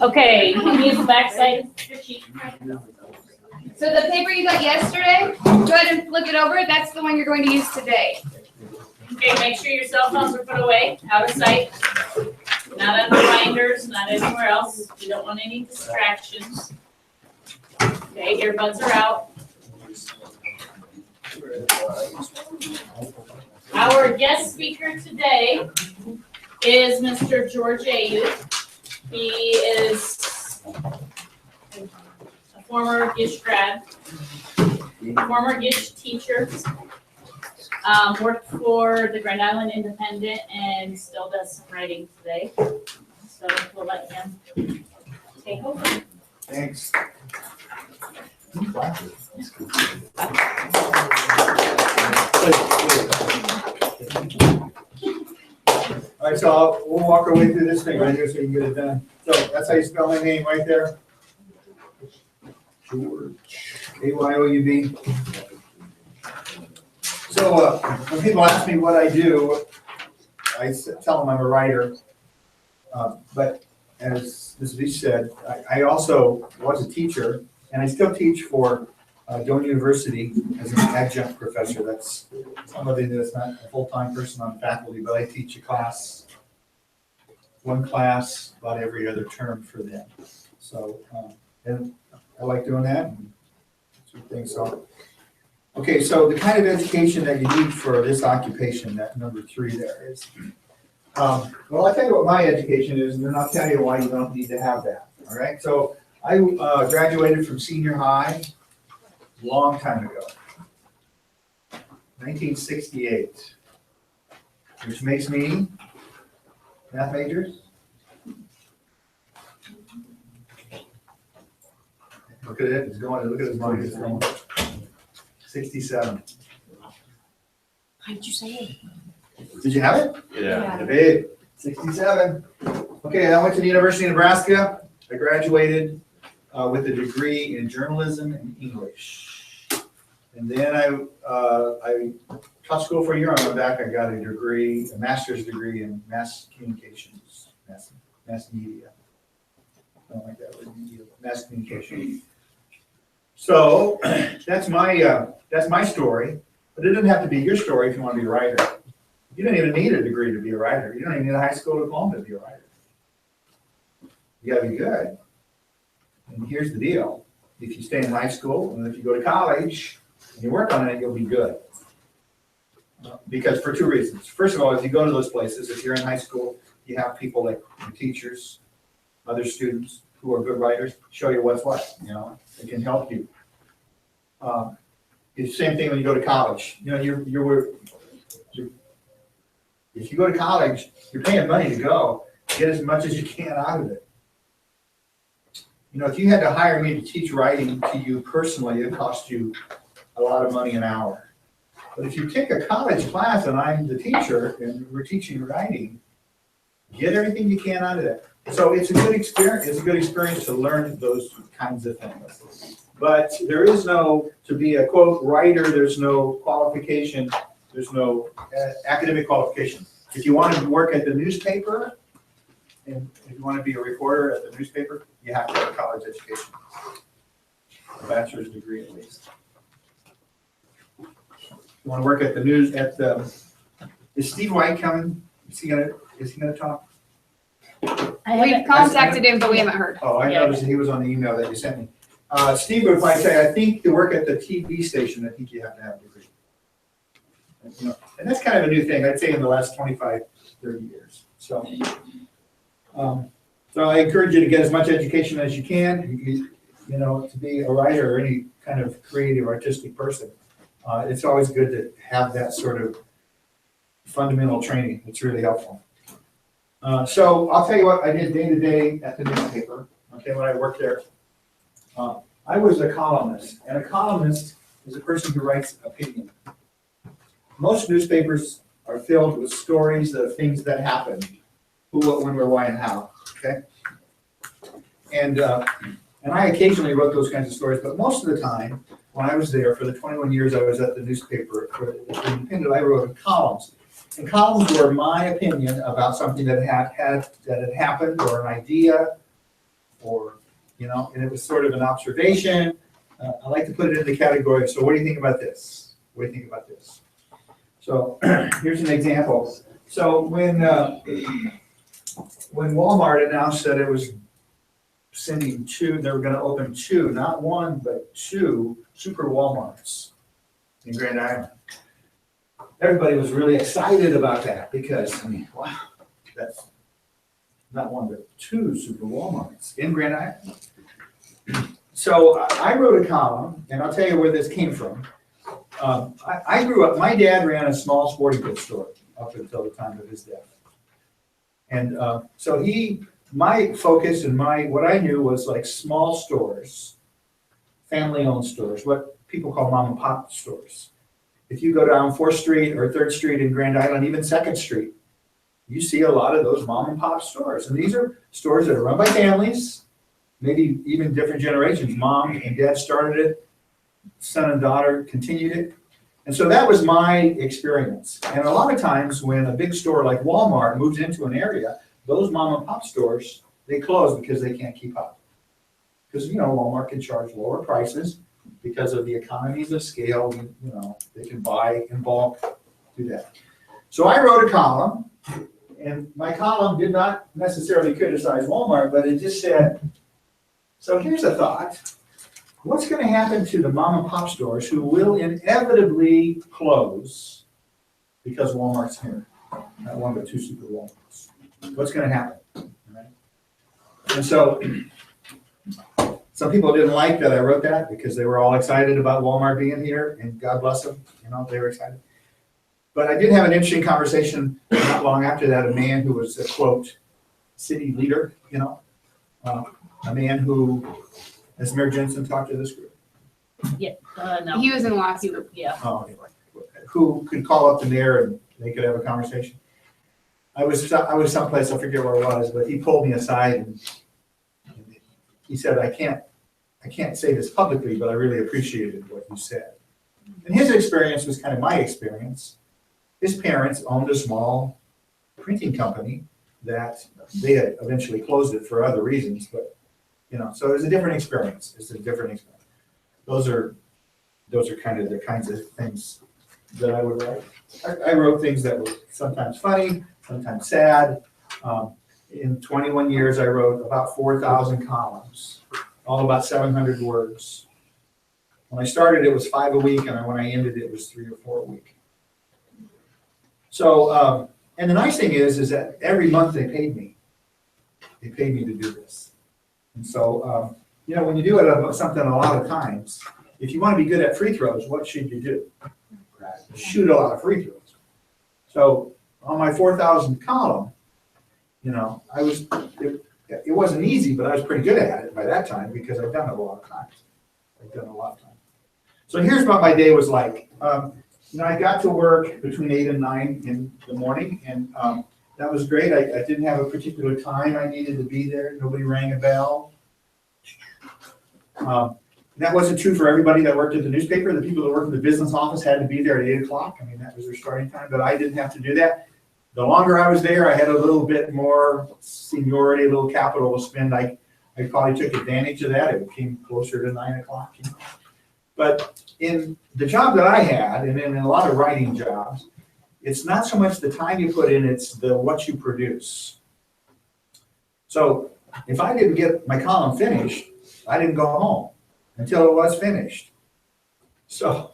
Okay, you can use the backside. So the paper you got yesterday, go ahead and flip it over. That's the one you're going to use today. Okay, make sure your cell phones are put away, out of sight. Not on the binders, not anywhere else. You don't want any distractions. Okay, earbuds are out. Our guest speaker today is Mr. George Ayoub. He is a former Gish grad, former Gish teacher, worked for the Grand Island Independent and still does some writing today. So we'll let him take over. Thanks. All right, so we'll walk our way through this thing right here so you can get it done. So that's how you spell my name right there. George. Ayoub. So when people ask me what I do, I tell them I'm a writer. But as Ms. Beach said, I also was a teacher, and I still teach for Doane University as an adjunct professor. That's somebody that's not a full-time person on faculty, but I teach a class, one class about every other term for them. So and I like doing that. And things so. Okay, so the kind of education that you need for this occupation, that number 3 there is. Well, I'll tell you what my education is, and then I'll tell you why you don't need to have that. All right, so I graduated from senior high a long time ago, 1968, which makes me math majors. Look at it, it's going, look at his mind, it's going. 67. Why did you say it? Did you have it? Yeah. Big, 67. Okay, I went to the University of Nebraska. I graduated with a degree in journalism and English. And then I taught school for a year. I went back, I got a degree, a master's degree in mass communications, mass media. I don't like that word, media, but mass communication. So that's my story, but it doesn't have to be your story if you want to be a writer. You don't even need a degree to be a writer. You don't even need a high school diploma to be a writer. You gotta be good. And here's the deal. If you stay in high school and if you go to college and you work on it, you'll be good. Because for 2 reasons. First of all, if you go to those places, if you're in high school, you have people like your teachers, other students who are good writers, show you what's what, you know, it can help you. It's the same thing when you go to college. You know, if you go to college, you're paying money to go. Get as much as you can out of it. You know, if you had to hire me to teach writing to you personally, it cost you a lot of money an hour. But if you take a college class and I'm the teacher and we're teaching writing, get everything you can out of it. So it's a good experience. It's a good experience to learn those kinds of things. But there is no, to be a quote writer, there's no qualification. There's no academic qualification. If you want to work at the newspaper, and if you want to be a reporter at the newspaper, you have to have a college education, a bachelor's degree at least. You want to work at the news at the? Is Steve White coming? Is he gonna talk? We've contacted him, but we haven't heard. Oh, I noticed he was on the email that you sent me. Steve would probably say, I think to work at the TV station, I think you have to have a degree. You know, and that's kind of a new thing, I'd say in the last 25, 30 years. So I encourage you to get as much education as you can, you know, to be a writer or any kind of creative, artistic person. It's always good to have that sort of fundamental training. It's really helpful. So I'll tell you what I did day to day at the newspaper, okay, when I worked there. I was a columnist, and a columnist is a person who writes opinion. Most newspapers are filled with stories of things that happened, who, what, when, where, why, and how, okay? And I occasionally wrote those kinds of stories, but most of the time, when I was there, for the 21 years I was at the newspaper, for the Independent, I wrote columns. And columns were my opinion about something that had happened, or an idea, or, and it was sort of an observation. I like to put it in the category of, so what do you think about this? What do you think about this? So here's an example. So when Walmart announced that it was sending they were gonna open two, not one, but two super Walmarts in Grand Island. Everybody was really excited about that because, wow, that's not one, but two super Walmarts in Grand Island. So I wrote a column, and I'll tell you where this came from. I grew up, my dad ran a small sporting goods store up until the time of his death. And so my focus and what I knew was like small stores, family-owned stores, what people call mom and pop stores. If you go down 4th Street or 3rd Street in Grand Island, even 2nd Street, you see a lot of those mom and pop stores. And these are stores that are run by families, maybe even different generations. Mom and dad started it, son and daughter continued it. And so that was my experience. And a lot of times when a big store like Walmart moves into an area, those mom and pop stores, they close because they can't keep up. Because, Walmart can charge lower prices because of the economies of scale. They can buy in bulk, do that. So I wrote a column, and my column did not necessarily criticize Walmart, but it just said, so here's a thought. What's going to happen to the mom and pop stores who will inevitably close because Walmart's here? Not one, but two super Walmarts. What's going to happen? Right? And so some people didn't like that I wrote that because they were all excited about Walmart being here, and God bless them, they were excited. But I did have an interesting conversation not long after that, a man who was a, quote, city leader, a man who, has Mayor Jensen talked to this group? Yeah, no. He was in lawsuit. Yeah. Oh, anyway, who could call up the mayor and they could have a conversation. I was someplace, I forget where it was, but he pulled me aside and he said, I can't say this publicly, but I really appreciated what you said. And his experience was kind of my experience. His parents owned a small printing company that they had eventually closed it for other reasons, but so it was a different experience. It's a different experience. Those are kind of the kinds of things that I would write. I wrote things that were sometimes funny, sometimes sad. In 21 years, I wrote about 4,000 columns, all about 700 words. When I started, it was 5 a week, and when I ended, it was 3 or 4 a week. So, and the nice thing is that every month they paid me. They paid me to do this. And so, when you do something a lot of times, if you want to be good at free throws, what should you do? Shoot a lot of free throws. So on my 4,000 column, it wasn't easy, but I was pretty good at it by that time because I've done it a lot of times. So here's what my day was like. I got to work between 8 and 9 in the morning, and that was great. I didn't have a particular time I needed to be there. Nobody rang a bell. That wasn't true for everybody that worked at the newspaper. The people that worked in the business office had to be there at 8 o'clock. That was their starting time, but I didn't have to do that. The longer I was there, I had a little bit more seniority, a little capital to spend. I probably took advantage of that. It came closer to 9 o'clock. But in the job that I had, and in a lot of writing jobs, it's not so much the time you put in, it's what you produce. So if I didn't get my column finished, I didn't go home until it was finished. So,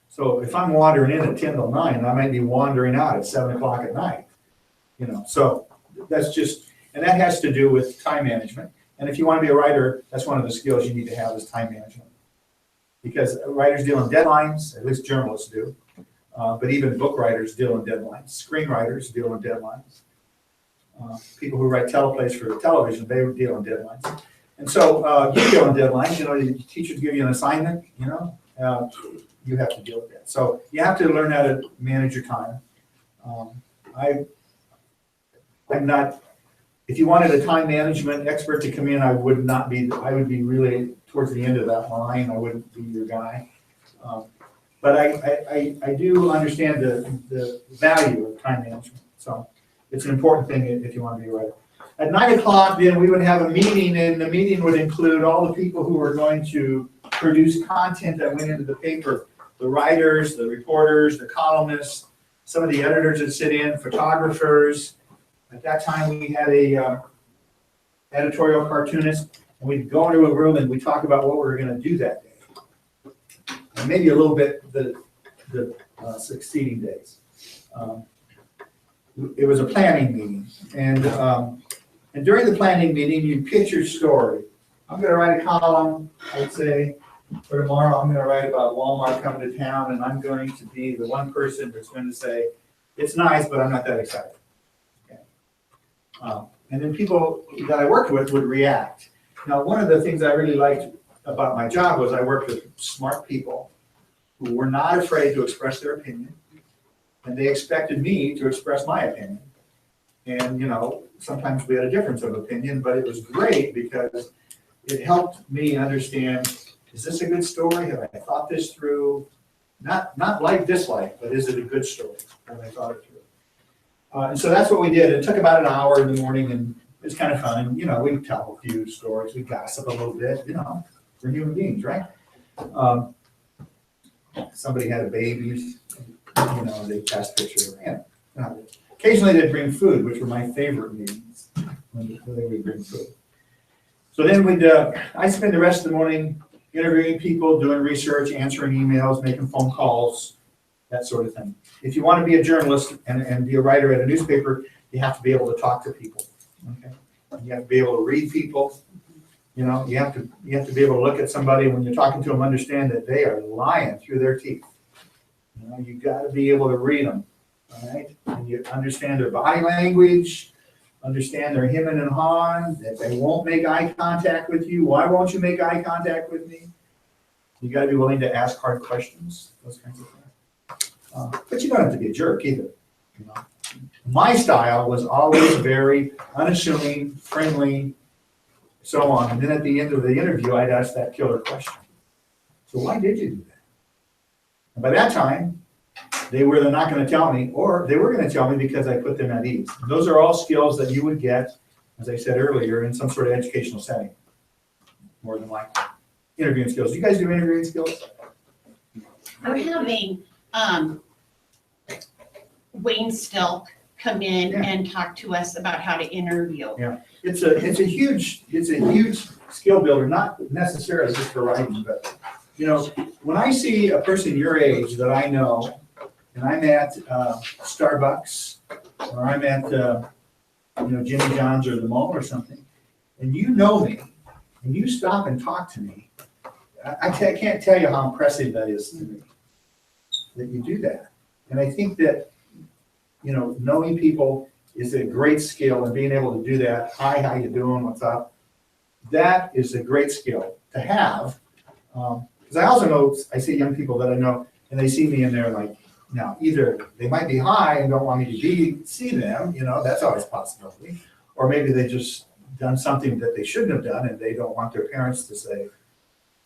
so if I'm wandering in at 10 till 9, I might be wandering out at 7 o'clock at night. So that's just, and that has to do with time management. And if you want to be a writer, that's one of the skills you need to have is time management. Because writers deal in deadlines, at least journalists do. But even book writers deal in deadlines. Screenwriters deal in deadlines. People who write teleplays for television, they deal in deadlines. And so you deal in deadlines. The teachers give you an assignment, you have to deal with that. So you have to learn how to manage your time. I'm not, if you wanted a time management expert to come in, I would be really towards the end of that line. I wouldn't be your guy. But I do understand the value of time management, so it's an important thing if you want to be a writer. At 9 o'clock, then we would have a meeting, and the meeting would include all the people who were going to produce content that went into the paper. The writers, the reporters, the columnists, some of the editors that sit in, photographers. At that time, we had a editorial cartoonist, and we'd go into a room and we'd talk about what we were gonna do that day. And maybe a little bit the succeeding days. It was a planning meeting, and during the planning meeting, you pitch your story. I'm gonna write a column, I'd say, for tomorrow, I'm gonna write about Walmart coming to town, and I'm going to be the one person that's going to say, it's nice, but I'm not that excited. Okay. And then people that I worked with would react. Now, one of the things I really liked about my job was I worked with smart people who were not afraid to express their opinion, and they expected me to express my opinion. And, you know, sometimes we had a difference of opinion, but it was great because it helped me understand, is this a good story? Have I thought this through? Not like dislike, but is it a good story? Have I thought it through? And so that's what we did. It took about an hour in the morning, and it was kind of fun. And, you know, we'd tell a few stories. We'd gossip a little bit, you know, we're human beings, right? Somebody had a baby, you know, they passed a picture. Yeah. Occasionally they'd bring food, which were my favorite meetings, when they would bring food. So then I'd spend the rest of the morning interviewing people, doing research, answering emails, making phone calls, that sort of thing. If you want to be a journalist and be a writer at a newspaper, you have to be able to talk to people. Okay? You have to be able to read people. You know, you have to be able to look at somebody when you're talking to them, understand that they are lying through their teeth. You know, you got to be able to read them. All right, and you understand their body language, understand their hemming and hawing, that they won't make eye contact with you. Why won't you make eye contact with me? You got to be willing to ask hard questions, those kinds of things. But you don't have to be a jerk either. You know, my style was always very unassuming, friendly, so on. And then at the end of the interview, I'd ask that killer question. So why did you do that? And by that time, they were either not going to tell me, or they were going to tell me because I put them at ease. Those are all skills that you would get, as I said earlier, in some sort of educational setting, more than likely. Interviewing skills. Do you guys do interviewing skills? We're having Wayne Stilk come in and talk to us about how to interview. Yeah, it's a huge skill builder, not necessarily just for writing, but you know, when I see a person your age that I know, and I'm at Starbucks, or I'm at Jimmy John's or the mall or something, and you know me, and you stop and talk to me, I can't tell you how impressive that is to me, that you do that. And I think that, you know, knowing people is a great skill, and being able to do that, hi, how you doing, what's up, that is a great skill to have. Because I also know, I see young people that I know, and they see me and they're like, now, either they might be high and don't want me to see them, you know, that's always a possibility. Or maybe they just done something that they shouldn't have done, and they don't want their parents to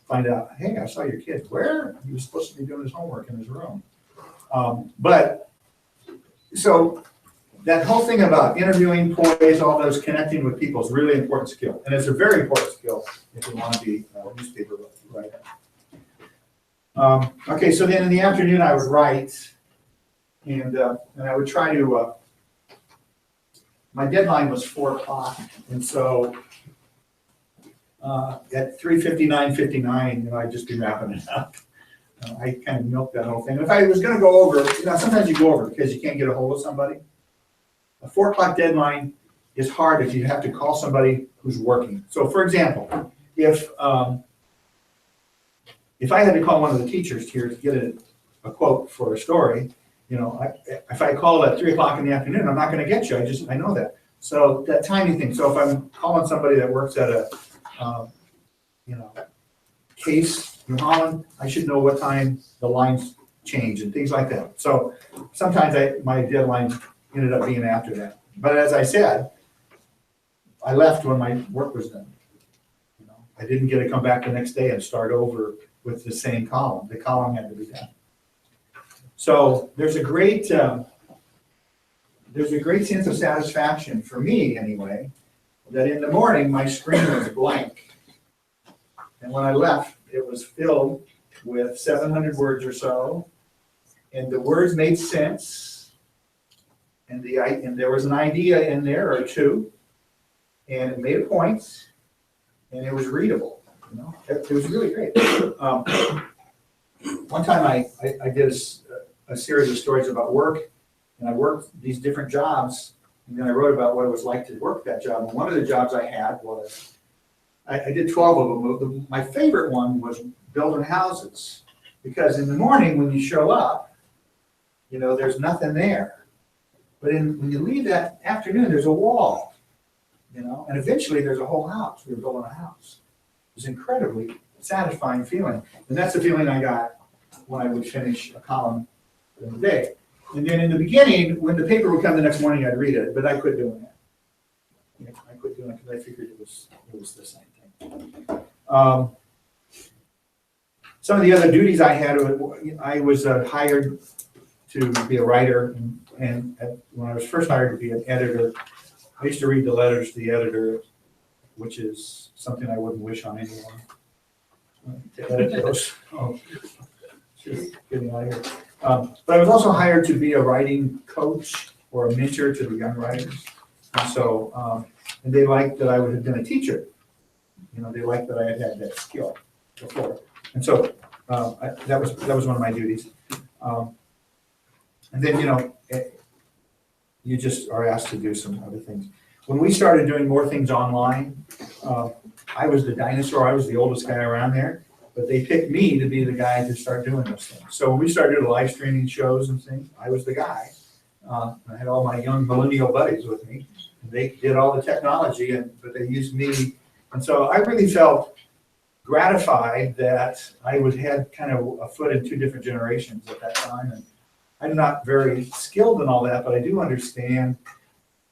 find out, hey, I saw your kid. Where? He was supposed to be doing his homework in his room. So that whole thing about interviewing, poise, all those connecting with people is a really important skill. And it's a very important skill if you want to be a newspaper writer. Okay, so then in the afternoon I would write, and I would try to, my deadline was 4 o'clock, and so at 3:59:59, you know, I'd just be wrapping it up. I kind of milked that whole thing. If I was going to go over, you know, sometimes you go over because you can't get a hold of somebody. A 4 o'clock deadline is hard if you have to call somebody who's working. So, for example, if I had to call one of the teachers here to get a quote for a story, you know, if I call at 3 o'clock in the afternoon, I'm not going to get you. I know that. So that timing thing. So if I'm calling somebody that works at a, case in Holland, I should know what time the lines change and things like that. So sometimes my deadline ended up being after that. But as I said, I left when my work was done. You know, I didn't get to come back the next day and start over with the same column. The column had to be done. So there's a great sense of satisfaction for me anyway, that in the morning, my screen was blank. And when I left, it was filled with 700 words or so, and the words made sense, and there was an idea in there or two, and it made a point, and it was readable. It was really great. One time I did a series of stories about work, and I worked these different jobs, and then I wrote about what it was like to work that job. And one of the jobs I had was, I did 12 of them. My favorite one was building houses, because in the morning when you show up, there's nothing there. But when you leave that afternoon, there's a wall, and eventually there's a whole house. We were building a house. It was incredibly satisfying feeling. And that's the feeling I got when I would finish a column in the day. And then in the beginning, when the paper would come the next morning, I'd read it, but I quit doing that. I quit doing it because I figured it was the same thing. Some of the other duties I had, I was hired to be a writer, and when I was first hired to be an editor, I used to read the letters to the editor, which is something I wouldn't wish on anyone. To edit those. Just getting out of here. But I was also hired to be a writing coach or a mentor to the young writers. And so, and they liked that I would have been a teacher. They liked that I had that skill before. And so that was one of my duties. And then, you just are asked to do some other things. When we started doing more things online, I was the dinosaur. I was the oldest guy around there. But they picked me to be the guy to start doing those things. So when we started doing live streaming shows and things, I was the guy. I had all my young millennial buddies with me. They did all the technology, but they used me. And so I really felt gratified that I had kind of a foot in two different generations at that time. And I'm not very skilled in all that, but I do understand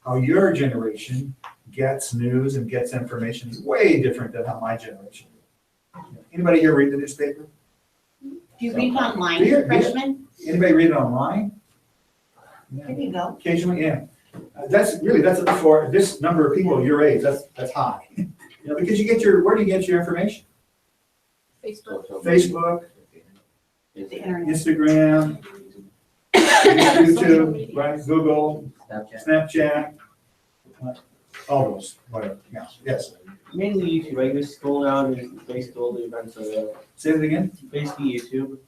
how your generation gets news and gets information way different than how my generation did. Anybody here read the newspaper? Do you read online, Yeah. freshman? Anybody read it online? There you go. Occasionally, yeah. That's for this number of people your age, that's high. Because where do you get your information? Facebook, The internet. Instagram, YouTube, right? Google, Snapchat, all those, whatever, yeah, yes. Mainly YouTube. I just scroll down and basically all the events are there. Say it again? Basically YouTube.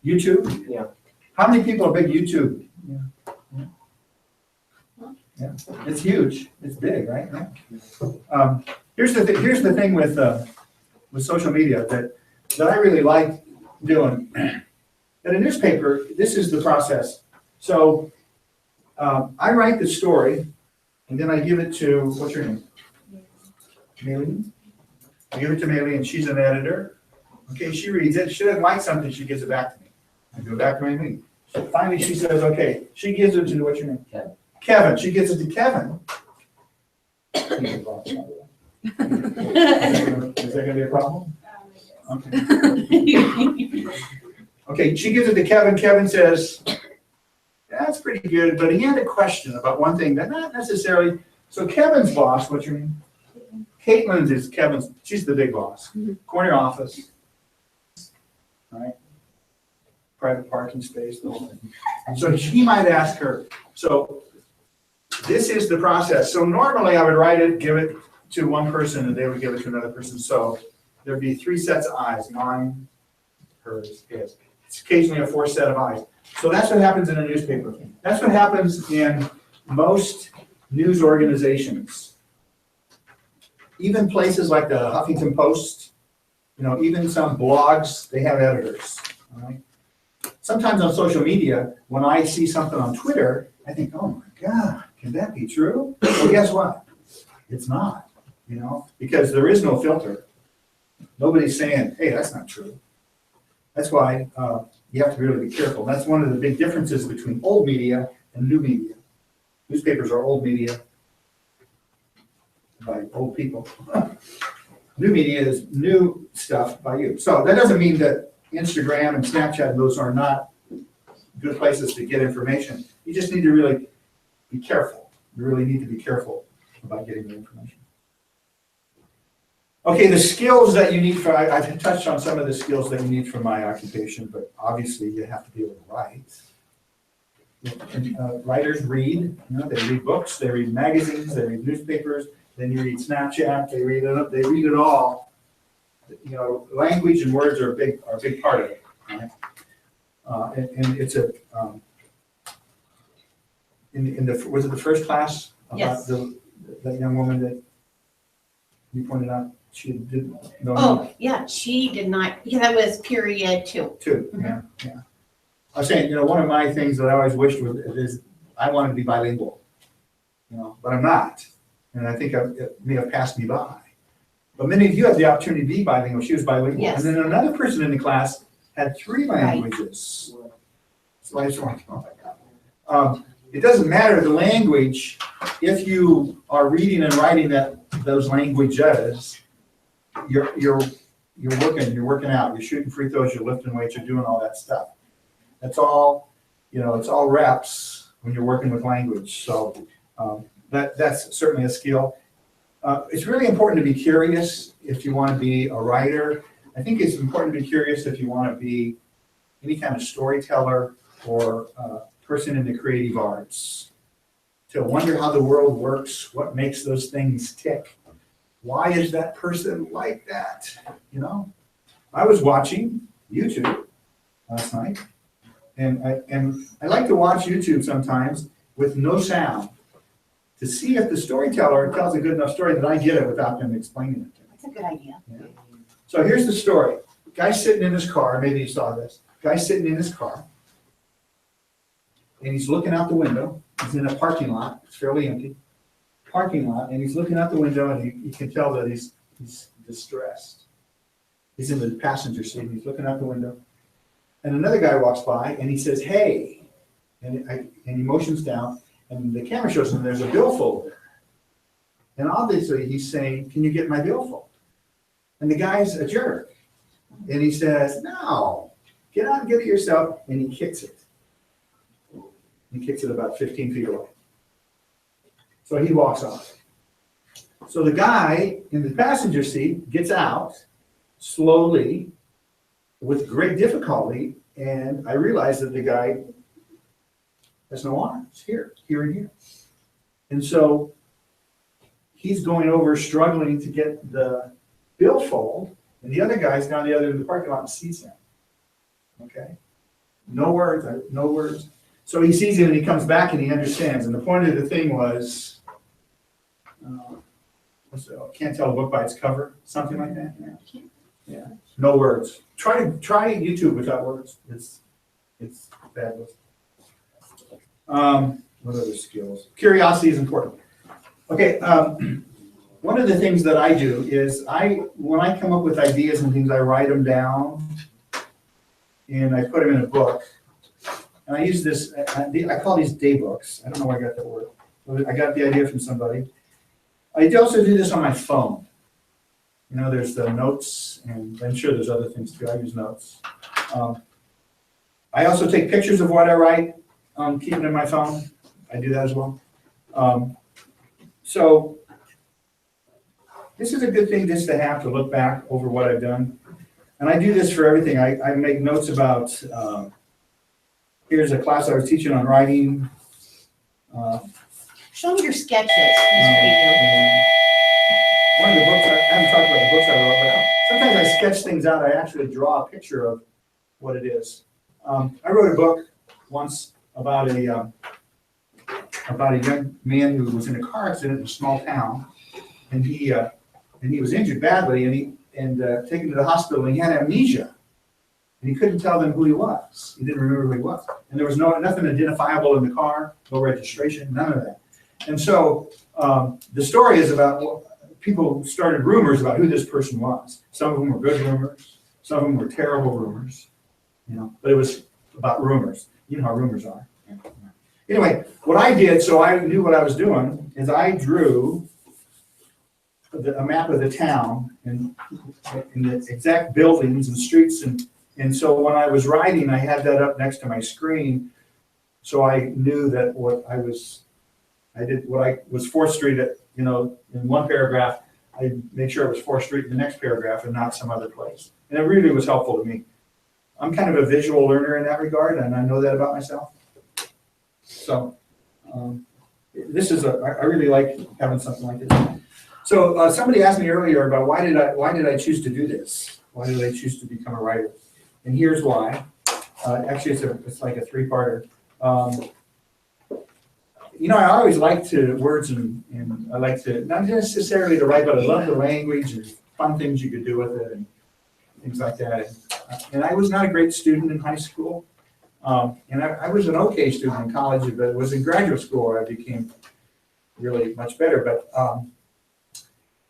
YouTube? Yeah. How many people are big YouTube? Yeah, it's huge, it's big, right? Yeah. Here's the thing with social media that I really like doing. In a newspaper, this is the process. So I write the story, and then I give it to, what's your name? Maylee? I give it to Maylee, and she's an editor. Okay, she reads it. She doesn't like something, she gives it back to me. I go back to Maylee. So finally, she says, okay, she gives it to, what's your name? Kevin. She gives it to Kevin. Is that gonna be a problem? Okay. Okay, she gives it to Kevin. Kevin says, that's pretty good, but he had a question about one thing that not necessarily. So Kevin's boss, what's your name? Caitlin's is Kevin's, she's the big boss. Corner office. All right. Private parking space, the whole thing. So he might ask her, so this is the process. So normally I would write it, give it to one person, and they would give it to another person. So there'd be 3 sets of eyes, mine, hers, his. It's occasionally a 4th set of eyes. So that's what happens in a newspaper. That's what happens in most news organizations. Even places like the Huffington Post, even some blogs, they have editors. All right? Sometimes on social media, when I see something on Twitter, I think, oh my God, can that be true? Well, guess what? It's not, because there is no filter. Nobody's saying, hey, that's not true. That's why you have to really be careful. That's one of the big differences between old media and new media. Newspapers are old media by old people. New media is new stuff by you. So that doesn't mean that Instagram and Snapchat, those are not good places to get information. You just need to really be careful. You really need to be careful about getting the information. Okay, the skills that you need for, I've touched on some of the skills that you need for my occupation, but obviously you have to be able to write. And, writers read, they read books, they read magazines, they read newspapers, then you read Snapchat, they read it all. Language and words are a big part of it. Right? And it's a, was it the first class about Yes. that young woman that you pointed out? She didn't know. Oh, yeah, she did not, yeah, that was period 2. Too, yeah. I was saying, one of my things that I always wished is I wanted to be bilingual, but I'm not. And I think it may have passed me by. But many of you have the opportunity to be bilingual. She was bilingual. Yes. And then another person in the class had 3 languages. So I just want to, oh my God. It doesn't matter the language if you are reading and writing those languages. You're working out. You're shooting free throws. You're lifting weights. You're doing all that stuff. That's all. It's all reps when you're working with language. So that's certainly a skill. It's really important to be curious if you want to be a writer. I think it's important to be curious if you want to be any kind of storyteller or person in the creative arts. To wonder how the world works, what makes those things tick. Why is that person like that? I was watching YouTube last night, and I like to watch YouTube sometimes with no sound to see if the storyteller tells a good enough story that I get it without them explaining it to me. That's a good idea. So here's the story. Guy's sitting in his car, maybe you saw this. Guy's sitting in his car, and he's looking out the window. He's in a parking lot, it's fairly empty. Parking lot, and he's looking out the window, and you can tell that he's distressed. He's in the passenger seat, and he's looking out the window. And another guy walks by, and he says, "Hey," and he motions down, and the camera shows him there's a billfold there. And obviously he's saying, "Can you get my billfold?" And the guy's a jerk. And he says, "No, get out and get it yourself," and he kicks it. He kicks it about 15 feet away. So he walks off. So the guy in the passenger seat gets out slowly with great difficulty, and I realize that the guy has no arms, here and here. And so he's going over struggling to get the billfold, and the other guy's down the other end of the parking lot and sees him. Okay? No words. So he sees him and he comes back and he understands. And the point of the thing was, can't tell a book by its cover, something like that. Yeah. No words. Try YouTube without words. It's fabulous. What other skills? Curiosity is important. Okay. One of the things that I do is when I come up with ideas and things, I write them down and I put them in a book. And I use this, I call these day books. I don't know where I got that word. I got the idea from somebody. I also do this on my phone. There's the notes, and I'm sure there's other things too. I use notes. I also take pictures of what I write, keep it in my phone. I do that as well. So this is a good thing just to have to look back over what I've done. And I do this for everything. I make notes about, here's a class I was teaching on writing. Show me your sketches, Mr. Ayoub. One of the books, I haven't talked about the books I wrote, but sometimes I sketch things out. I actually draw a picture of what it is. I wrote a book once about a young man who was in a car accident in a small town, and he was injured badly, and taken to the hospital, and he had amnesia, and he couldn't tell them who he was. He didn't remember who he was, and there was nothing identifiable in the car, no registration, none of that. And so the story is about people started rumors about who this person was. Some of them were good rumors, some of them were terrible rumors, but it was about rumors. You know how rumors are. Anyway, what I did, so I knew what I was doing, is I drew a map of the town and the exact buildings and streets and And so when I was writing, I had that up next to my screen, so I knew that what I was 4th Street at, in one paragraph, I make sure it was 4th Street in the next paragraph and not some other place. And it really was helpful to me. I'm kind of a visual learner in that regard, and I know that about myself. So I really like having something like this. So somebody asked me earlier about why did I choose to do this? Why did I choose to become a writer? And here's why. Actually, it's like a 3-parter. I always like to words and I like to, not necessarily to write, but I love the language and fun things you could do with it and things like that. And I was not a great student in high school. And I was an okay student in college, but it was in graduate school where I became really much better. But,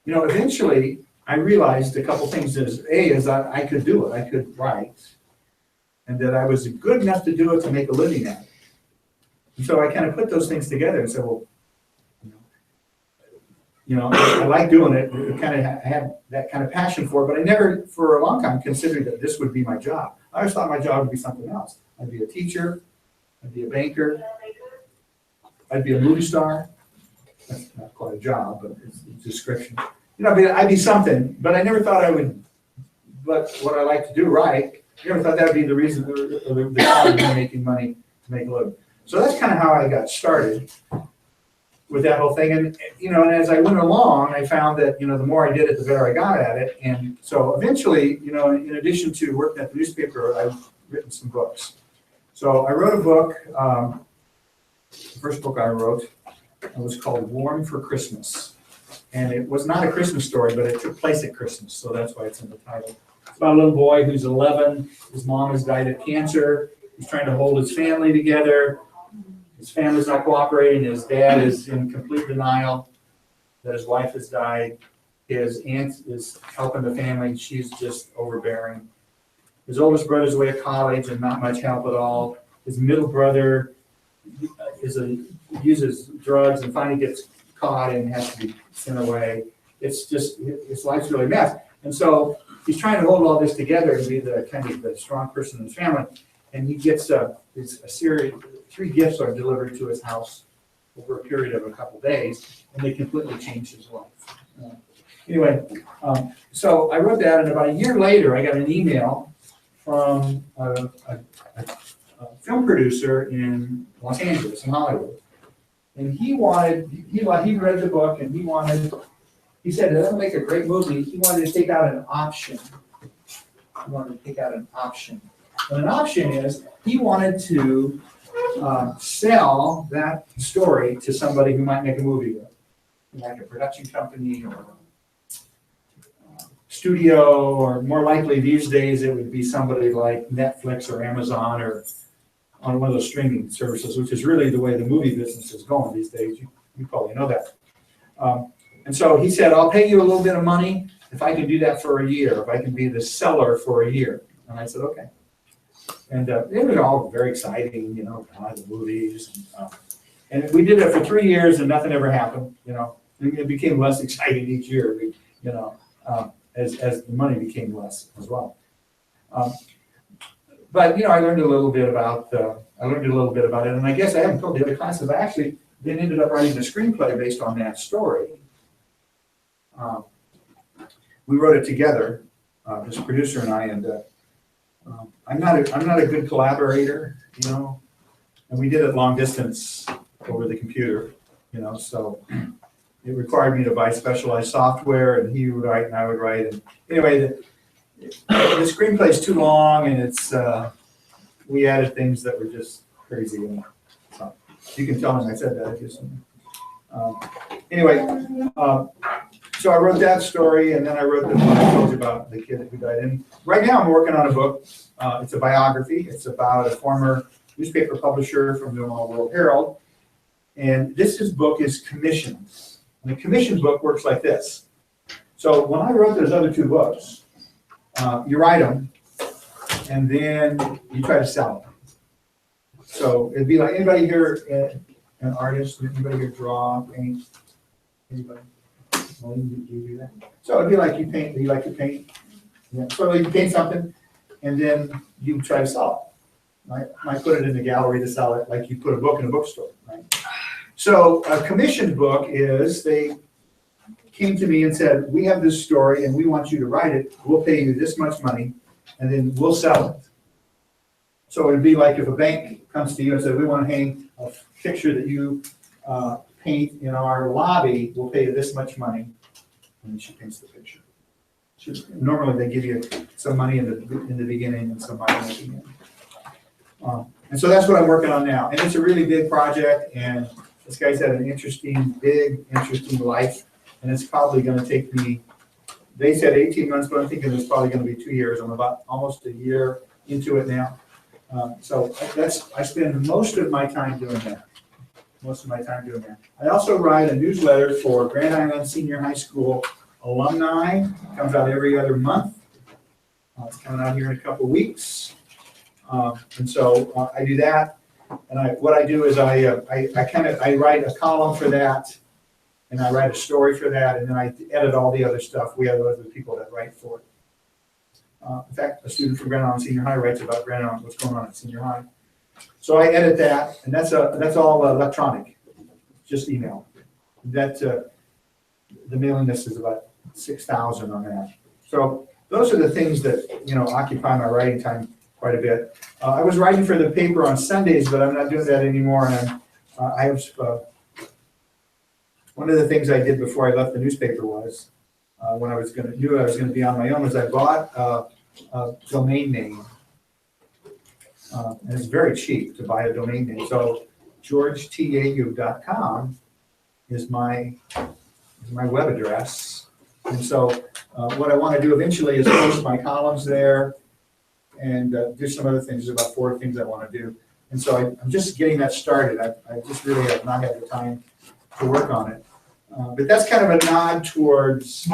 eventually I realized a couple things is that I could do it. I could write, and that I was good enough to do it to make a living at it. And so I kind of put those things together and said, well, I like doing it. I kind of had that kind of passion for it, but I never, for a long time, considered that this would be my job. I always thought my job would be something else. I'd be a teacher, I'd be a banker, I'd be a movie star. That's not quite a job, but it's a description. I'd be something, but I never thought I would, but what I like to do, right? I never thought that would be the reason, the job of me making money to make a living. So that's kind of how I got started with that whole thing. And, and as I went along, I found that, the more I did it, the better I got at it. And so eventually, in addition to working at the newspaper, I've written some books. So I wrote a book, the first book I wrote was called Warm for Christmas. And it was not a Christmas story, but it took place at Christmas. So that's why it's in the title. It's about a little boy who's 11. His mom has died of cancer. He's trying to hold his family together. His family's not cooperating. His dad is in complete denial that his wife has died. His aunt is helping the family. She's just overbearing. His oldest brother's away at college and not much help at all. His middle brother uses drugs and finally gets caught and has to be sent away. It's just, his life's really a mess. And so he's trying to hold all this together and be the kind of the strong person in his family. And he gets a series, 3 gifts are delivered to his house over a period of a couple days, and they completely changed his life. So I wrote that, and about a year later, I got an email from a film producer in Los Angeles, in Hollywood. And he read the book, and he said, that'll make a great movie. He wanted to take out an option. And an option is, he wanted to sell that story to somebody who might make a movie with, like a production company or studio, or more likely these days it would be somebody like Netflix or Amazon or on one of those streaming services, which is really the way the movie business is going these days. You probably know that. And so he said, I'll pay you a little bit of money if I can do that for a year, if I can be the seller for a year. And I said, okay. And it was all very exciting, the movies. And we did it for 3 years and nothing ever happened, It became less exciting each year, as the money became less as well. But, I learned a little bit about it. And I guess I haven't told the other classes, I actually then ended up writing a screenplay based on that story. We wrote it together, this producer and I, and I'm not a good collaborator, and we did it long distance over the computer, so it required me to buy specialized software, and he would write and I would write. And anyway, the screenplay is too long, and it's we added things that were just crazy. And so you can tell him I said that. So I wrote that story, and then I wrote the one I told you about, the kid who died. And right now I'm working on a book. It's a biography. It's about a former newspaper publisher from the World Herald. And this book is commissioned. And a commissioned book works like this. So when I wrote those other 2 books, you write them, and then you try to sell them. So it'd be like, anybody here an artist? Anybody here draw, paint? Anybody? Well, you do that. So it'd be like you like to paint. Yeah. So you paint something, and then you try to sell it. Right? Might put it in the gallery to sell it, like you put a book in a bookstore, right? So a commissioned book is, they came to me and said, we have this story and we want you to write it, we'll pay you this much money, and then we'll sell it. So it'd be like if a bank comes to you and said, we want to hang a picture that you paint in our lobby, we'll pay you this much money, and then she paints the picture. Normally, they give you some money in the beginning and some money at the end. And so that's what I'm working on now, and it's a really big project, and this guy's had an interesting life, and it's probably gonna take me, they said 18 months, but I'm thinking it's probably gonna be 2 years. I'm about almost a year into it now. So I spend most of my time doing that. I also write a newsletter for Grand Island Senior High School alumni. It comes out every other month. It's coming out here in a couple weeks. And so I do that. And what I do is I write a column for that, and I write a story for that, and then I edit all the other stuff. We have other people that write for it. In fact, a student from Grand Island Senior High writes about Grand Island, what's going on at Senior High. So I edit that, and that's all electronic, just email. The mailing list is about 6,000 on that. So those are the things that occupy my writing time quite a bit. I was writing for the paper on Sundays, but I'm not doing that anymore. And I have one of the things I did before I left the newspaper was when I knew I was going to be on my own, was I bought a domain name, and it's very cheap to buy a domain name. So georgetayub.com is my web address, and so what I want to do eventually is post my columns there and do some other things. There's about 4 things I want to do, and so I'm just getting that started. I just really have not had the time to work on it. But that's kind of a nod towards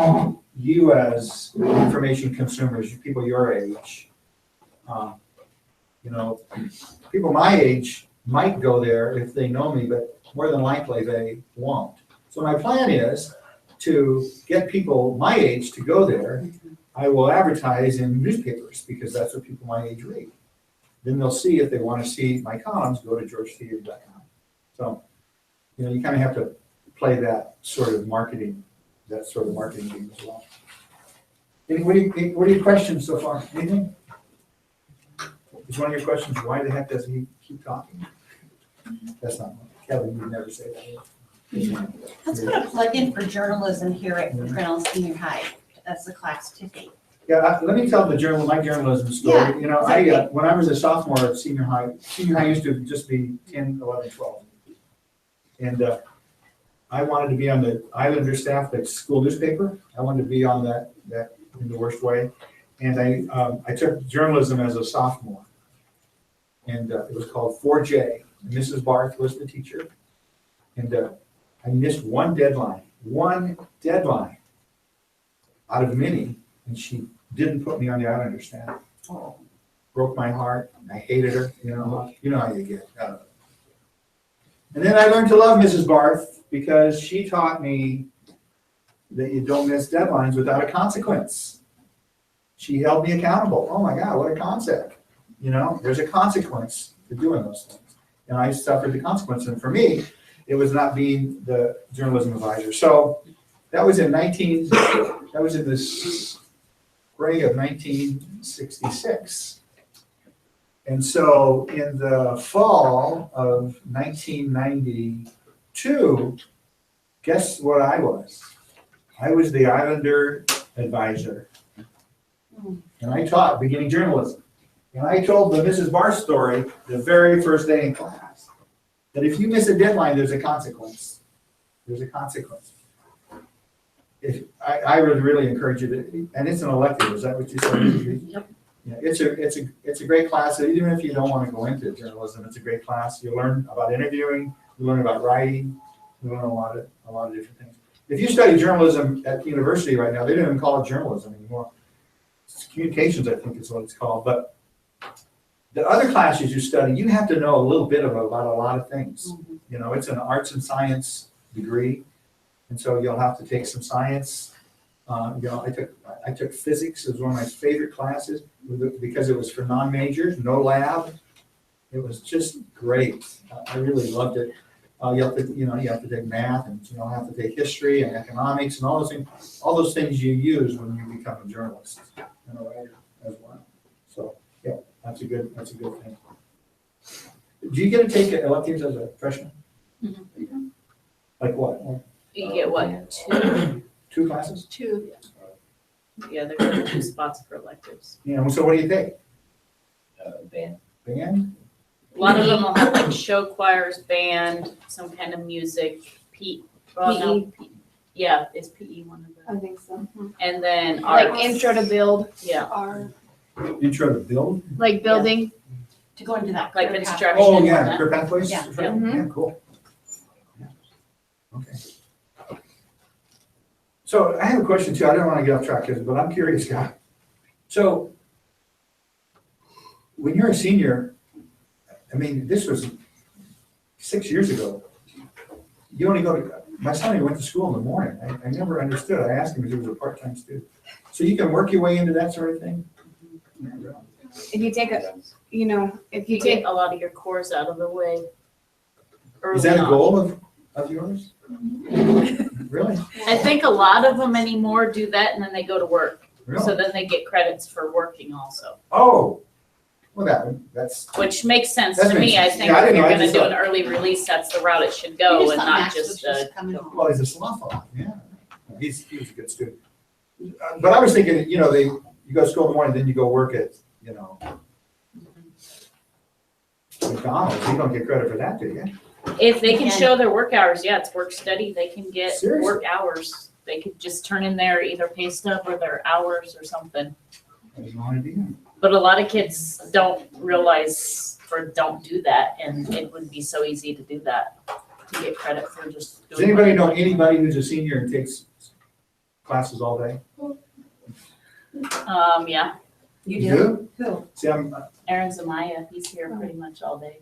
you as information consumers, people your age. People my age might go there if they know me, but more than likely they won't. So my plan is to get people my age to go there. I will advertise in newspapers because that's what people my age read. Then they'll see, if they want to see my columns, go to georgetayub.com. So, you kind of have to play that sort of marketing game as well. What are your questions so far? Anything? Is one of your questions, why the heck doesn't he keep talking? That's not one. Kelly, you'd never say that. Let's put a plug-in for journalism here at Grand Island Senior High as the class to date. Yeah, let me tell my journalism story. Yeah, when I was a sophomore at senior high used to just be 10, 11, 12. And I wanted to be on the Islander staff, the school newspaper. I wanted to be on that in the worst way. And I took journalism as a sophomore. And it was called 4J. And Mrs. Barth was the teacher. And I missed one deadline out of many. And she didn't put me on the Islander staff. Oh, broke my heart. I hated her. You know how you get. And then I learned to love Mrs. Barth because she taught me that you don't miss deadlines without a consequence. She held me accountable. Oh my God, what a concept. There's a consequence to doing those things. And I suffered the consequence. And for me, it was not being the journalism advisor. So that was in the spring of 1966. And so in the fall of 1992, guess what I was? I was the Islander advisor. And I taught beginning journalism. And I told the Mrs. Barr story the very first day in class, that if you miss a deadline, there's a consequence. There's a consequence. I would really encourage you to, and it's an elective, is that what you said? Yep. Yeah, it's a great class. Even if you don't want to go into journalism, it's a great class. You learn about interviewing, you learn about writing, you learn a lot of different things. If you study journalism at university right now, they don't even call it journalism anymore. It's communications, I think is what it's called. But the other classes you study, you have to know a little bit about a lot of things. It's an arts and science degree, and so you'll have to take some science I took physics. It was one of my favorite classes because it was for non-majors, no lab. It was just great. I really loved it. You have to take math and, have to take history and economics and all those things you use when you become a journalist and a writer as well. So, yeah, that's a good thing. Do you get to take electives as a freshman? Mhm. Like what? Like You get what, two classes? Two. Yeah, there's 2 spots for electives. Yeah, so what do you take? Band. Band? A lot of them will have like show choirs, band, some kind of music, yeah, is PE one of them? I think so. And then Like arts. intro to build, Yeah, or Intro to build? like building. To go into that. like career path. construction. Oh, and yeah, that. career pathways? Yeah. Yeah, cool. Yeah. Okay. So I have a question too. I don't want to get off track, but I'm curious, guy. So when you're a senior, I mean, this was 6 years ago. You only my son, he went to school in the morning. I never understood. I asked him if he was a part-time student. So you can work your way into that sort of thing? Yeah, really. If you take if You you take get a lot of your cores out of the way. Is that a early on. goal of yours? Really? I think a lot of them anymore do that and then they go to work. So Really? then they get credits for working also, Oh, well, that's, which makes sense That to makes me. I sense. think Yeah, I if didn't you're know. I gonna just do thought- an early release, that's the route it should We go just and thought not Max was just just coming home. well, he's a sloth, yeah. He was a good student. But I was thinking, you go to school in the morning, then you go work at, McDonald's. You don't get credit for that, do you? If they can Yeah. show their work hours, yeah, it's work study, they can get Seriously? work hours. They could just turn in their either pay stub or their hours or something. I have no idea. But a lot of kids don't realize or don't do that, and it would be so easy to do that, to get credit for just Does doing. anybody know anybody who's a senior and takes classes all day? Yeah, You do? Who? See, Aaron Zamaya, he's here pretty much all day.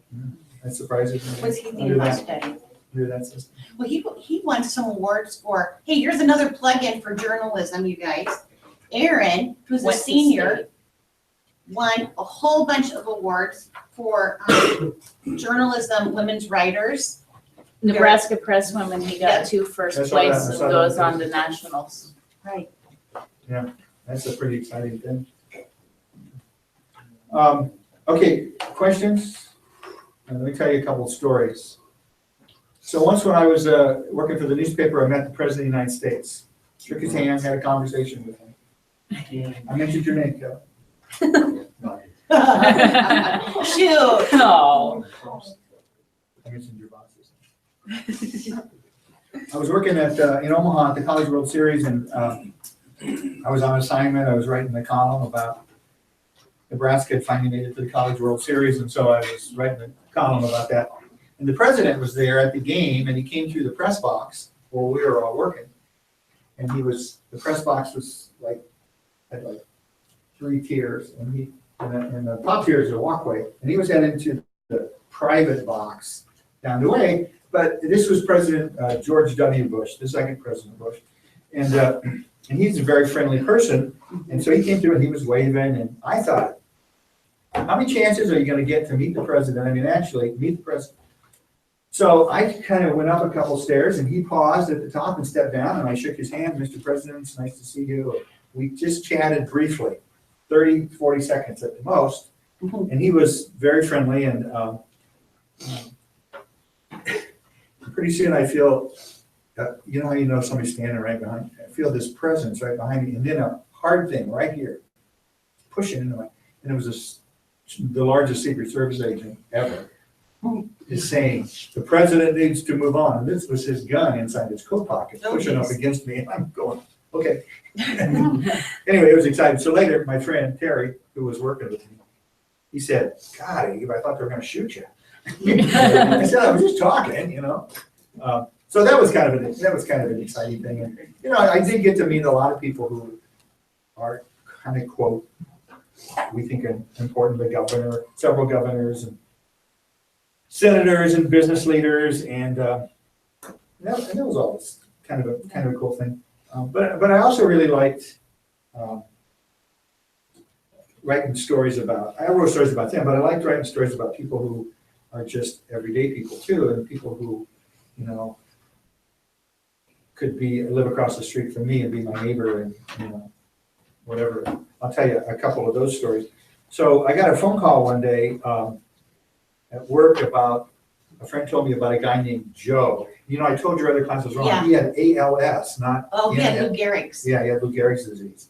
that surprises me. What's he Under thinking about that- studying? under that system. Well, he won some awards for, hey, here's another plug-in for journalism, you guys. Aaron, who's a Went to senior, state. won a whole bunch of awards for journalism, women's writers. Nebraska Press Women, he Yeah. got 2 first I saw that, I place and saw that. goes on to nationals. Right. That's a pretty exciting thing. Okay, questions? Let me tell you a couple of stories. So once when I was working for the newspaper, I met the President of the United States. Shook his hand, had a conversation with him. I mentioned your name, Kevin. No, Shoot. Oh. I mentioned your bosses. I was working in Omaha at the College World Series, and I was on assignment. I was writing a column about Nebraska had finally made it to the College World Series, and so I was writing a column about that. And the president was there at the game, and he came through the press box while we were all working. And the press box was had 3 tiers, and the top tier is a walkway, and he was heading to the private box down the way. But this was President George W. Bush, the second President Bush, and he's a very friendly person, and so he came through and he was waving, and I thought, how many chances are you going to get to meet the president? I mean, actually meet the president. So I kind of went up a couple stairs, and he paused at the top and stepped down, and I shook his hand. Mr. President, it's nice to see you. We just chatted briefly, 30, 40 seconds at the most, and he was very friendly, and pretty soon I feel, you know how you know somebody's standing right behind you? I feel this presence right behind me, and then a hard thing right here, pushing into my, and it was the largest Secret Service agent ever, is saying, the president needs to move on. And this was his gun inside his coat pocket, pushing up against me, and I'm going, okay. Anyway, it was exciting. So later, my friend Terry, who was working with me, he said, God, Ayoub, I thought they were gonna shoot you. I said, I was just talking, So that was kind of an exciting thing. And, I did get to meet a lot of people who are kind of, quote, we think are important, the several governors and senators and business leaders, and that was always kind of a cool thing. But I also really liked writing stories about, I wrote stories about them, but I liked writing stories about people who are just everyday people too, and people who, you know, could live across the street from me and be my neighbor and, you know, whatever. I'll tell you a couple of those stories. So I got a phone call one day at work about, a friend told me about a guy named Joe. You know, I told your other class was wrong. Yeah. He had ALS, not. Oh, he yeah, had- Lou Gehrig's. Yeah, he had Lou Gehrig's disease.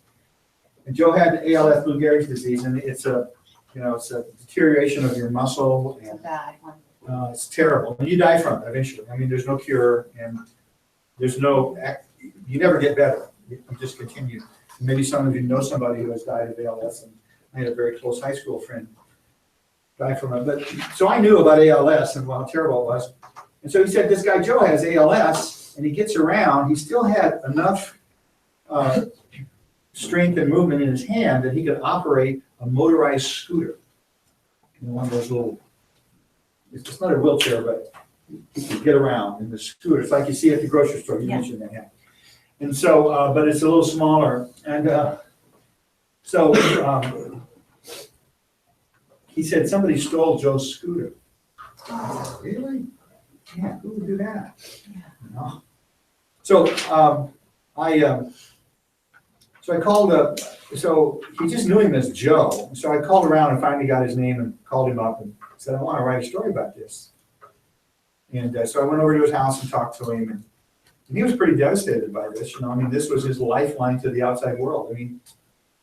And Joe had ALS, Lou Gehrig's disease, and it's a, you know, it's a deterioration of your muscle, It's a and bad one. it's terrible. And you die from it eventually. I mean, there's no cure, and there's no, you never get better. You just continue. Maybe some of you know somebody who has died of ALS, and I had a very close high school friend die from it. But, so I knew about ALS and how terrible it was. And so he said, this guy Joe has ALS, and he gets around. He still had enough strength and movement in his hand that he could operate a motorized scooter. You know, one of those little, it's not a wheelchair, but you can get around in the scooter. It's like you see at the grocery store. You Yeah. mentioned that, yeah. And so, but it's a little smaller. And he said somebody stole Joe's scooter. I said, really? Yeah, who would do that? You know? So I called up, so he just knew him as Joe. So I called around and finally got his name and called him up and said, I want to write a story about this. And so I went over to his house and talked to him, and he was pretty devastated by this. You know, I mean, this was his lifeline to the outside world. I mean,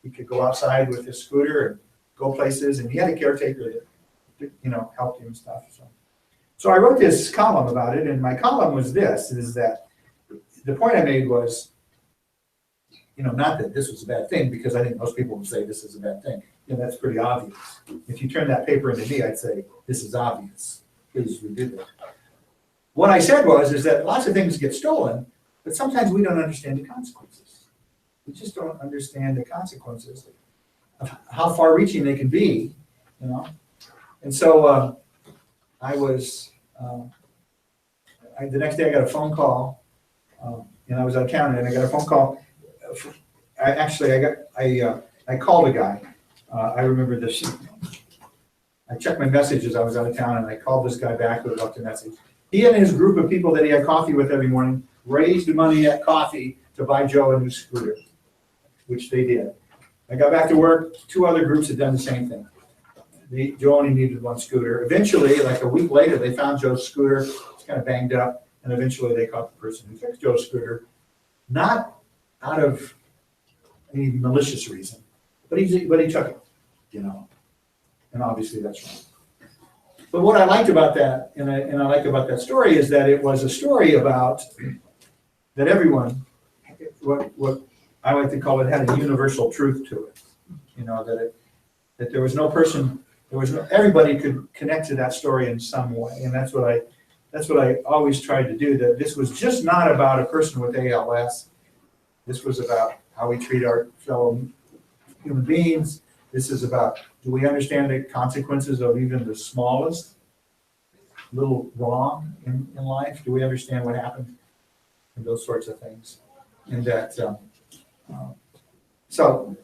he could go outside with his scooter and go places, and he had a caretaker that, you know, helped him and stuff. So I wrote this column about it, and my column was this, is that the point I made was, you know, not that this was a bad thing, because I think most people would say this is a bad thing. You know, that's pretty obvious. If you turn that paper into me, I'd say, this is obvious. Please redo that. What I said is that lots of things get stolen, but sometimes we don't understand the consequences. We just don't understand the consequences of how far-reaching they can be, you know. And so the next day I got a phone call, and I was out of town, and I got a phone call. I called a guy. I remember this. I checked my messages. I was out of town, and I called this guy back who had left a message. He and his group of people that he had coffee with every morning raised money at coffee to buy Joe a new scooter, which they did. I got back to work. 2 other groups had done the same thing. Joe only needed 1 scooter. Eventually, like a week later, they found Joe's scooter. It's kind of banged up, and eventually they caught the person who fixed Joe's scooter, not out of any malicious reason, but he took it, you know, and obviously that's wrong. But what I liked about that, and I like about that story, is that it was a story about that everyone, what I like to call it, had a universal truth to it. You know, that there was no person, everybody could connect to that story in some way, and that's what I always tried to do. That this was just not about a person with ALS. This was about how we treat our fellow human beings. This is about, do we understand the consequences of even the smallest little wrong in life? Do we understand what happened? And those sorts of things. And that, so,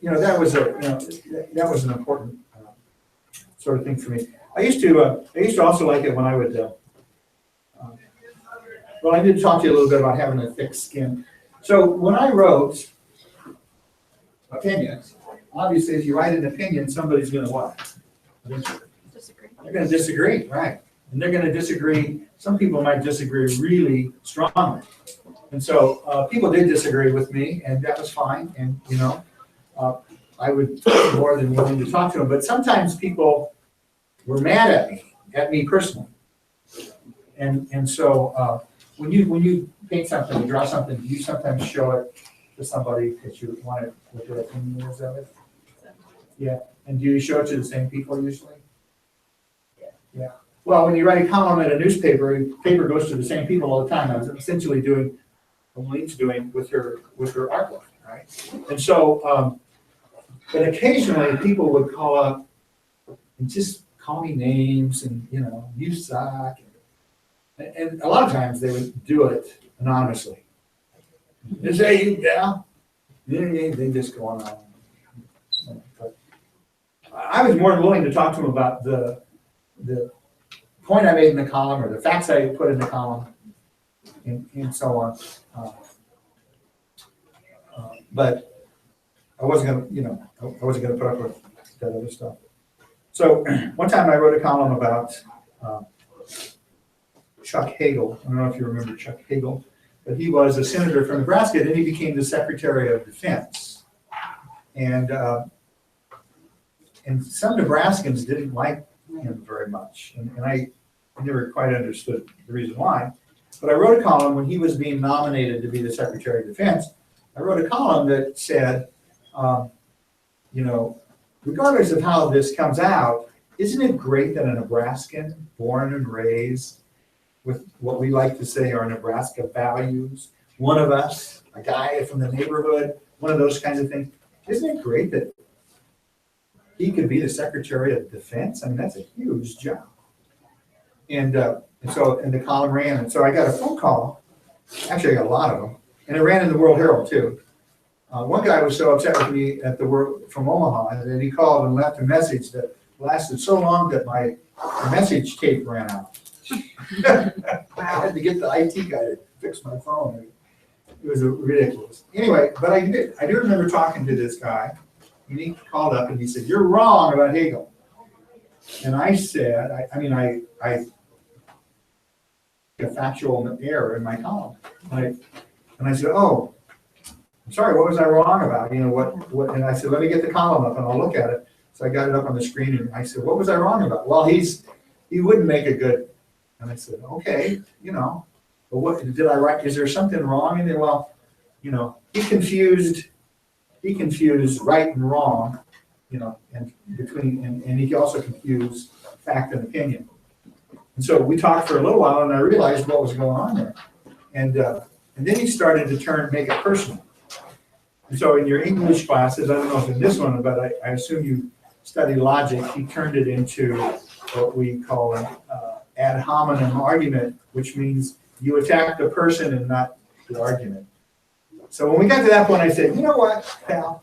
you know, that was an important sort of thing for me. I used to also like it when I would, well, I did talk to you a little bit about having a thick skin. So when I wrote opinions, obviously, if you write an opinion, somebody's going to what? Disagree. They're going to disagree, right? And they're going to disagree. Some people might disagree really strongly. And so people did disagree with me, and that was fine. And, you know, I would more than willing to talk to them. But sometimes people were mad at me personally. And so when you paint something, you draw something, you sometimes show it to somebody that you want to, what their opinion is of it. Yeah, and do you show it to the same people usually? Yeah. Well, when you write a column in a newspaper, the paper goes to the same people all the time. I was essentially doing what Lean's doing with her artwork, right? And so, but occasionally people would call up and just call me names and, you know, you suck. And a lot of times they would do it anonymously. Is that, yeah, they just go on. But I was more than willing to talk to him about the point I made in the column, or the facts I put in the column, and so on. But I wasn't gonna, I wasn't gonna put up with that other stuff. So one time I wrote a column about Chuck Hagel. I don't know if you remember Chuck Hagel, but he was a senator from Nebraska, then he became the Secretary of Defense. And some Nebraskans didn't like him very much, and I never quite understood the reason why. But I wrote a column when he was being nominated to be the Secretary of Defense. I wrote a column that said, regardless of how this comes out, isn't it great that a Nebraskan, born and raised with what we like to say are Nebraska values, one of us, a guy from the neighborhood, one of those kinds of things, isn't it great that he could be the Secretary of Defense? I mean, that's a huge job. And so the column ran, and so I got a phone call. Actually, I got a lot of them, and it ran in the World Herald too. One guy was so upset with me at the World from Omaha that he called and left a message that lasted so long that my message tape ran out. I had to get the IT guy to fix my phone. It was ridiculous. Anyway, but I do remember talking to this guy, and he called up and he said, "You're wrong about Hagel." And I said, I a factual error in my column. And I said, "Oh, I'm sorry, what was I wrong about? What?" And I said, "Let me get the column up and I'll look at it." So I got it up on the screen and I said, "What was I wrong about?" "Well, he wouldn't make a good." And I said, "Okay, but what did I write? Is there something wrong in there?" "Well, he confused right and wrong, and he also confused fact and opinion." And so we talked for a little while, and I realized what was going on there. And then he started to make it personal. And so in your English classes, I don't know if in this one, but I assume you study logic, he turned it into what we call an ad hominem argument, which means you attack the person and not the argument. So when we got to that point, I said, "You know what, pal?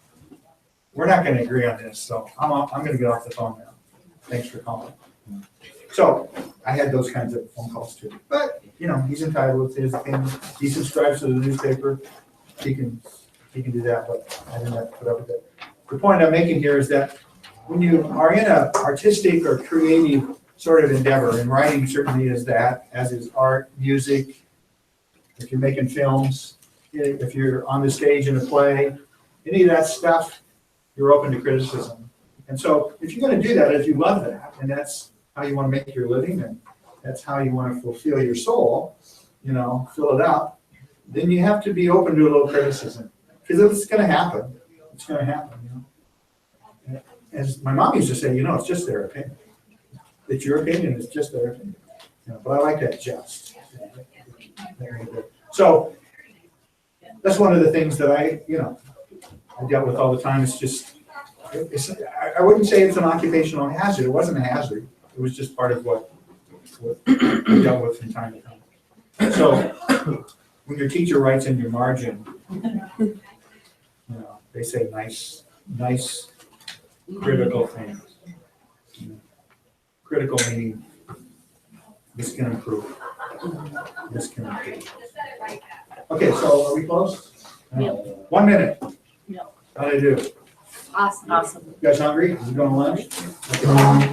We're not going to agree on this, so I'm going to get off the phone now. Thanks for calling." So I had those kinds of phone calls too. But, he's entitled to his opinion. He subscribes to the newspaper. He can do that, but I didn't have to put up with it. The point I'm making here is that when you are in an artistic or creative sort of endeavor, and writing certainly is that, as is art, music, if you're making films, if you're on the stage in a play, any of that stuff, you're open to criticism. And so if you're going to do that, if you love that, and that's how you want to make your living, and that's how you want to fulfill your soul, fill it up, then you have to be open to a little criticism. Because it's going to happen. It's going to happen, As my mom used to say, it's just their opinion. It's your opinion, it's just their opinion. But I like that just. Very good. So that's one of the things that I dealt with all the time. It's just, I wouldn't say it's an occupational hazard. It wasn't a hazard. It was just part of what I dealt with from time to time. So when your teacher writes in your margin, they say nice critical things. Critical meaning this can improve. This can improve. Okay, so are we close? Yeah. 1 minute. Yeah. How'd I do? Awesome. You guys hungry? Is it going to lunch?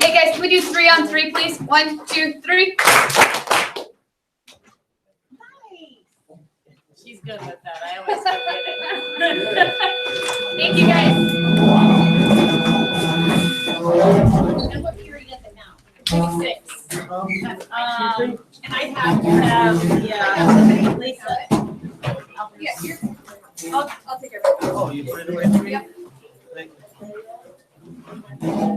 Hey guys, can we do 3 on 3, please? 1, 2, 3. She's good with that. I always forget it. Thank you guys. And what period is it now? 6. And I have to have, Lisa. Yeah, I'll take care of it. Oh, you put it away for me? Yep. Thank you.